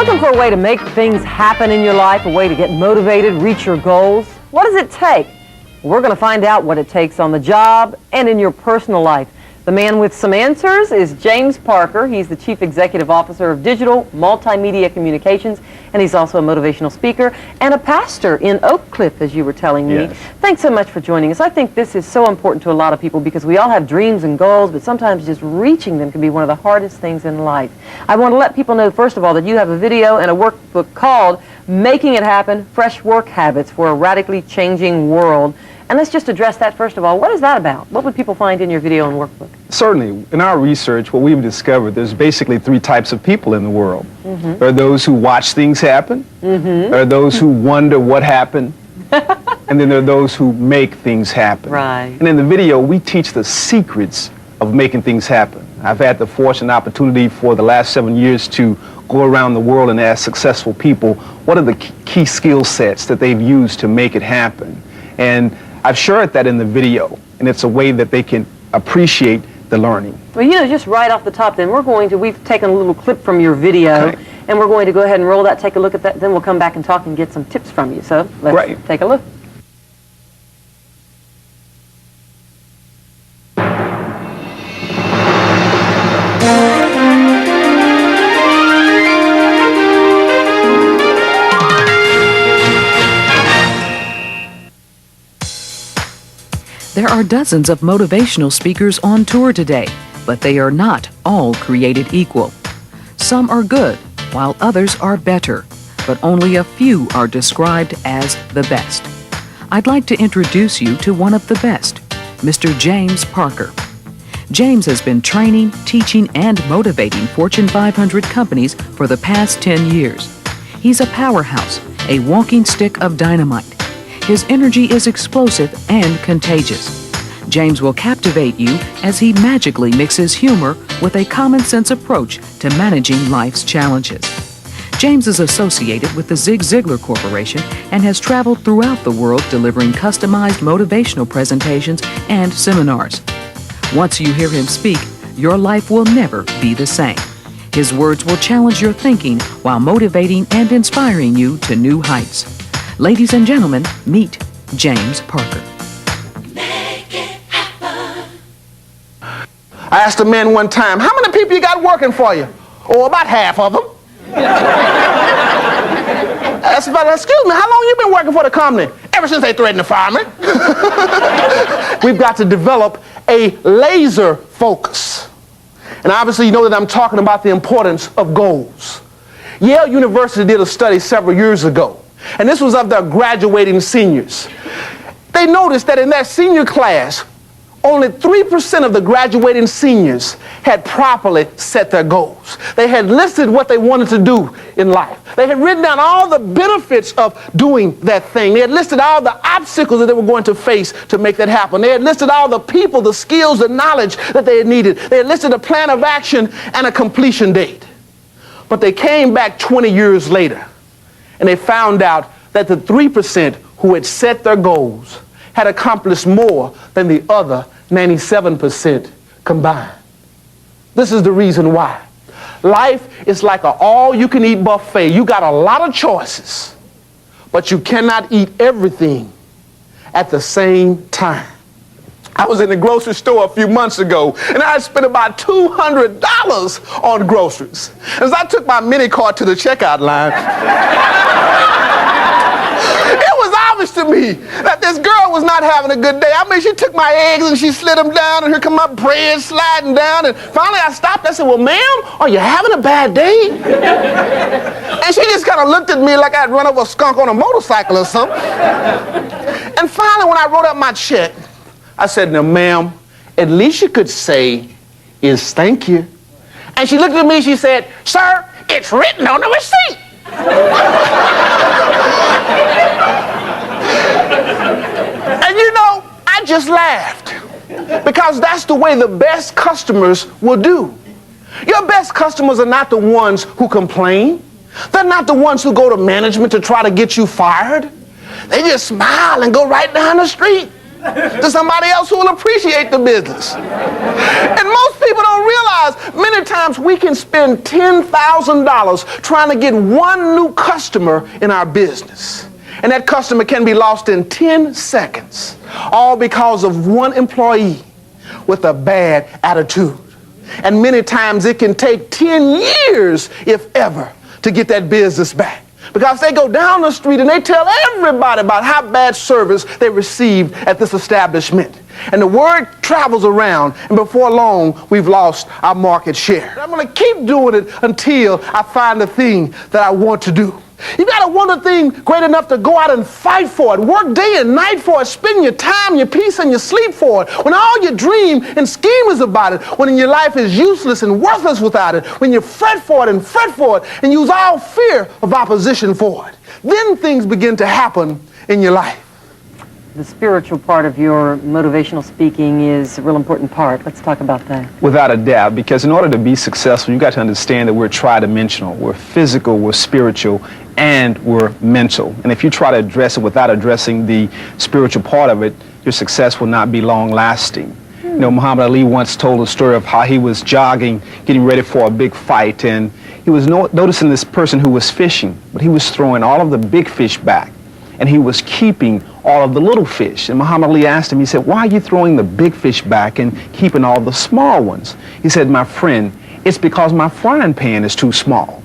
Looking for a way to make things happen in your life, a way to get motivated, reach your goals? What does it take? We're going to find out what it takes on the job and in your personal life. The man with some answers is James Parker. He's the Chief Executive Officer of Digital Multimedia Communications, and he's also a motivational speaker and a pastor in Oak Cliff, as you were telling me. Yes. Thanks so much for joining us. I think this is so important to a lot of people because we all have dreams and goals, but sometimes just reaching them can be one of the hardest things in life. I want to let people know, first of all, that you have a video and a workbook called Making It Happen, Fresh Work Habits for a Radically Changing World. And let's just address that first of all. What is that about? What would people find in your video and workbook? Certainly, in our research, what we've discovered, there's basically three types of people in the world. There are those who watch things happen, there are those who wonder what happened, and then there are those who make things happen. Right. And in the video, we teach the secrets of making things happen. I've had the fortunate opportunity for the last 7 years to go around the world and ask successful people what are the key skill sets that they've used to make it happen. And I've shared that in the video, and it's a way that they can appreciate the learning. Well, you know, just right off the top then, we've taken a little clip from your video, Okay. and we're going to go ahead and roll that, take a look at that, then we'll come back and talk and get some tips from you. So let's Right. take a look. There are dozens of motivational speakers on tour today, but they are not all created equal. Some are good, while others are better, but only a few are described as the best. I'd like to introduce you to one of the best, Mr. James Parker. James has been training, teaching, and motivating Fortune 500 companies for the past 10 years. He's a powerhouse, a walking stick of dynamite. His energy is explosive and contagious. James will captivate you as he magically mixes humor with a common-sense approach to managing life's challenges. James is associated with the Zig Ziglar Corporation and has traveled throughout the world delivering customized motivational presentations and seminars. Once you hear him speak, your life will never be the same. His words will challenge your thinking while motivating and inspiring you to new heights. Ladies and gentlemen, meet James Parker. I asked a man one time, how many people you got working for you? Oh, about half of them. I asked about, excuse me, how long you been working for the company? Ever since they threatened to fire me. We've got to develop a laser focus. And obviously you know that I'm talking about the importance of goals. Yale University did a study several years ago, and this was of their graduating seniors. They noticed that in their senior class, only 3% of the graduating seniors had properly set their goals. They had listed what they wanted to do in life. They had written down all the benefits of doing that thing. They had listed all the obstacles that they were going to face to make that happen. They had listed all the people, the skills, the knowledge that they had needed. They had listed a plan of action and a completion date. But they came back 20 years later, and they found out that the 3% who had set their goals had accomplished more than the other 97% combined. This is the reason why. Life is like an all-you-can-eat buffet. You got a lot of choices, but you cannot eat everything at the same time. I was in the grocery store a few months ago, and I had spent about $200 on groceries. As I took my mini cart to the checkout line, it was obvious to me that this girl was not having a good day. I mean, she took my eggs and she slid them down, and here come my bread sliding down. And finally I stopped. I said, well, ma'am, are you having a bad day? And she just kind of looked at me like I'd run over a skunk on a motorcycle or something. And finally, when I wrote up my check, I said, now, ma'am, at least you could say is thank you. And she looked at me and she said, sir, it's written on the receipt. And you know, I just laughed because that's the way the best customers will do. Your best customers are not the ones who complain. They're not the ones who go to management to try to get you fired. They just smile and go right down the street. to somebody else who will appreciate the business. And most people don't realize many times we can spend $10,000 trying to get one new customer in our business. And that customer can be lost in 10 seconds, all because of one employee with a bad attitude. And many times it can take 10 years, if ever, to get that business back. Because they go down the street and they tell everybody about how bad service they received at this establishment. And the word travels around, and before long, we've lost our market share. I'm going to keep doing it until I find the thing that I want to do. You got to want a thing great enough to go out and fight for it, work day and night for it, spend your time, your peace, and your sleep for it. When all your dream and scheme is about it, when your life is useless and worthless without it, when you fret for it and use all fear of opposition for it, then things begin to happen in your life. The spiritual part of your motivational speaking is a real important part. Let's talk about that. Without a doubt, because in order to be successful, you got to understand that we're tridimensional. We're physical, we're spiritual, and we're mental. And if you try to address it without addressing the spiritual part of it, your success will not be long lasting. You know, Muhammad Ali once told a story of how he was jogging, getting ready for a big fight, and he was noticing this person who was fishing, but he was throwing all of the big fish back, and he was keeping all of the little fish. And Muhammad Ali asked him, he said, "Why are you throwing the big fish back and keeping all the small ones?" He said, "My friend, it's because my frying pan is too small."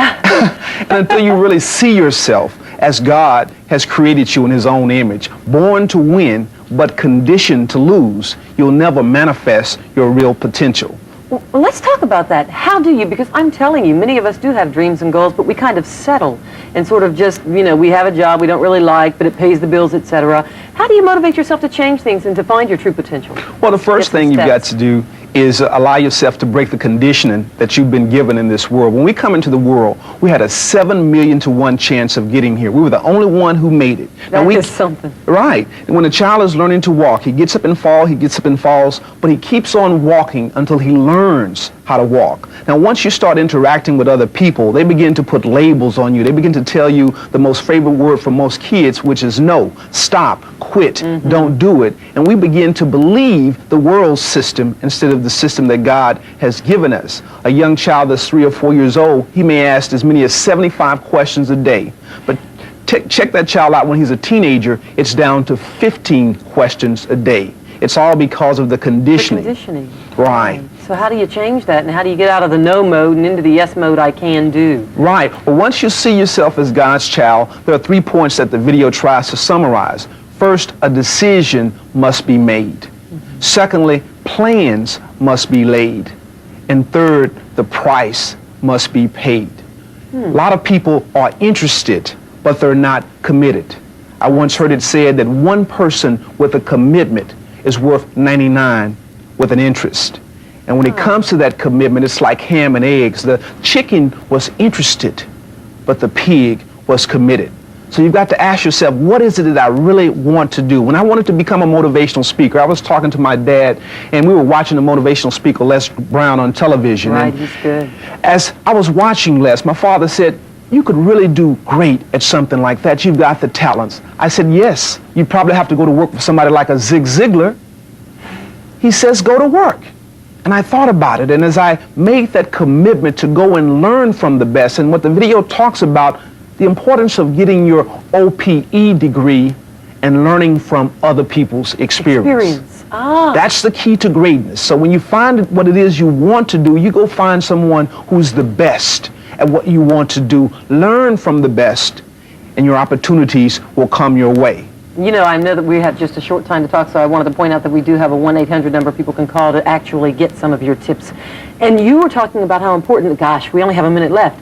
And until you really see yourself as God has created you in his own image, born to win, but conditioned to lose, you'll never manifest your real potential. Well, let's talk about that. How do you, because I'm telling you, many of us do have dreams and goals, but we kind of settle and sort of just, you know, we have a job we don't really like, but it pays the bills, etc. How do you motivate yourself to change things and to find your true potential? Well, the first thing you've got to do is allow yourself to break the conditioning that you've been given in this world. When we come into the world, we had a 7 million to 1 chance of getting here. We were the only one who made it. That is something. Right. And when a child is learning to walk, he gets up and falls, but he keeps on walking until he learns how to walk. Now, once you start interacting with other people, they begin to put labels on you. They begin to tell you the most favorite word for most kids, which is no, stop, quit, don't do it. And we begin to believe the world system instead of the system that God has given us. A young child that's 3 or 4 years old, he may ask as many as 75 questions a day. But check that child out when he's a teenager, it's down to 15 questions a day. It's all because of the conditioning. The conditioning. Right. So how do you change that, and how do you get out of the no mode and into the yes mode, I can do? Right. Well, once you see yourself as God's child, there are 3 points that the video tries to summarize. First, a decision must be made. Secondly, plans must be laid. And third, the price must be paid. A lot of people are interested, but they're not committed. I once heard it said that 1 person with a commitment is worth 99 with an interest. And when it comes to that commitment, it's like ham and eggs. The chicken was interested, but the pig was committed. So you've got to ask yourself, what is it that I really want to do? When I wanted to become a motivational speaker, I was talking to my dad, and we were watching the motivational speaker, Les Brown, on television. Right, and he's good. as I was watching Les, my father said, "You could really do great at something like that. You've got the talents." I said, "Yes, you probably have to go to work for somebody like a Zig Ziglar." He says, "Go to work." And I thought about it, and as I made that commitment to go and learn from the best, and what the video talks about, the importance of getting your OPE degree and learning from other people's experience. That's the key to greatness. So when you find what it is you want to do, you go find someone who's the best at what you want to do. Learn from the best, and your opportunities will come your way. You know, I know that we have just a short time to talk, so I wanted to point out that we do have a 1-800 number people can call to actually get some of your tips. And you were talking about how important, gosh, we only have a minute left.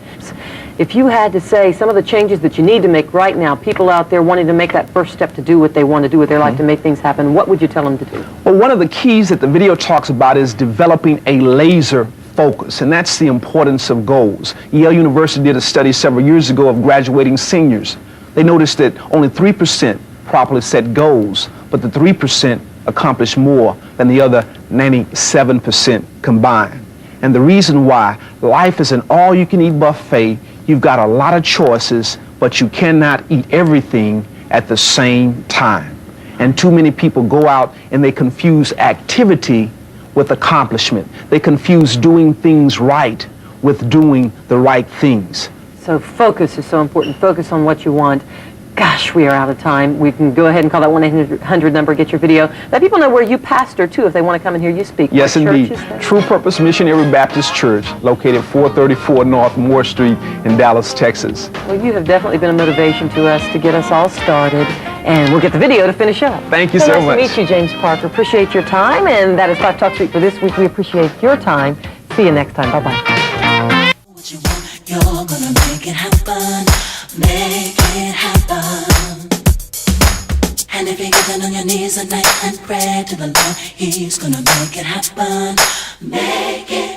If you had to say some of the changes that you need to make right now, people out there wanting to make that first step to do what they want to do with their life to make things happen, what would you tell them to do? Well, one of the keys that the video talks about is developing a laser focus, and that's the importance of goals. Yale University did a study several years ago of graduating seniors. They noticed that only 3% properly set goals, but the 3% accomplished more than the other 97% combined. And the reason why, life is an all-you-can-eat buffet. You've got a lot of choices, but you cannot eat everything at the same time. And too many people go out and they confuse activity with accomplishment. They confuse doing things right with doing the right things. So focus is so important. Focus on what you want. Gosh, we are out of time. We can go ahead and call that 1-800 number, get your video. Let people know where you pastor, too, if they want to come and hear you speak. Yes, What indeed. church is that? True Purpose Missionary Baptist Church, located 434 North Moore Street in Dallas, Texas. Well, you have definitely been a motivation to us to get us all started. And we'll get the video to finish up. Thank you so so nice much. to meet you, James Parker. Appreciate your time. And that is Life Talk Street for this week. We appreciate your time. See you next time. Bye-bye. What you want, you're gonna make it happen. Make it happen. And if you're getting on your knees at night and pray to the Lord, He's gonna make it happen. Make it